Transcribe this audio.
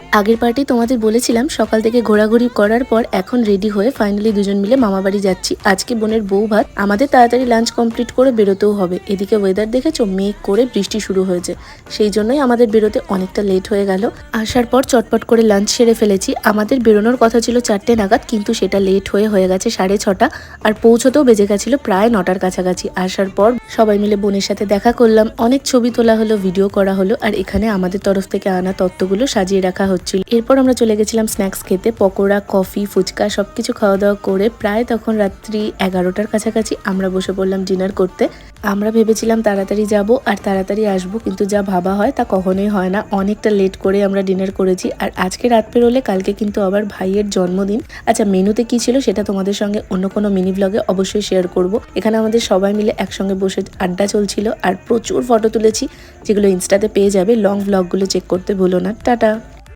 আগের পার্টি তোমাদের বলেছিলাম সকাল থেকে ঘোরাঘুরি করার পর এখন রেডি হয়ে ফাইনালি দুজন মিলে মামা বাড়ি যাচ্ছি। আজকে বোনের বউ ভাত, আমাদের তাড়াতাড়ি লাঞ্চ কমপ্লিট করে বেরোতেও হবে। এদিকে ওয়েদার দেখেছো, মেঘ করে বৃষ্টি শুরু হয়েছে, সেই জন্যই আমাদের বেরোতে অনেকটা লেট হয়ে গেল। আসার পর চটপট করে লাঞ্চ সেরে ফেলেছি। আমাদের বেরোনোর কথা ছিল 4টে নাগাদ, কিন্তু সেটা লেট হয়ে গেছে 6:30, আর পৌঁছতেও বেজে গেছিল প্রায় 9টার কাছাকাছি। আসার পর সবাই মিলে বোনের সাথে দেখা করলাম, অনেক ছবি তোলা হলো, ভিডিও করা হলো, আর এখানে আমাদের তরফ থেকে আনা তত্ত্বগুলো সাজিয়ে রাখা হচ্ছিল। এরপর আমরা চলে গেছিলাম স্ন্যাক্স খেতে, পকোড়া, কফি, ফুচকা সবকিছু খাওয়া দাওয়া করে প্রায় তখন রাত্রি 11টার কাছাকাছি আমরা বসে পড়লাম ডিনার করতে। আমরা ভেবেছিলাম তাড়াতাড়ি যাব আর তাড়াতাড়ি আসবো, কিন্তু যা ভাবা হয় তা কখনোই হয় না। অনেকটা লেট করে আমরা ডিনার করেছি। আর আজকে রাত পেরোলে কালকে কিন্তু আবার ভাইয়ের জন্মদিন। আচ্ছা, মেনুতে কি ছিল সেটা তোমাদের সঙ্গে অন্য কোনো মিনি ব্লগে অবশ্যই শেয়ার করব। এখানে আমাদের সবাই মিলে একসঙ্গে বসে আড্ডা চলছিল আর প্রচুর ফটো তুলেছি, যেগুলো ইনস্টাতে পেয়ে যাবে। লং ব্লগগুলো চেক করতে ভুলো না। টাটা।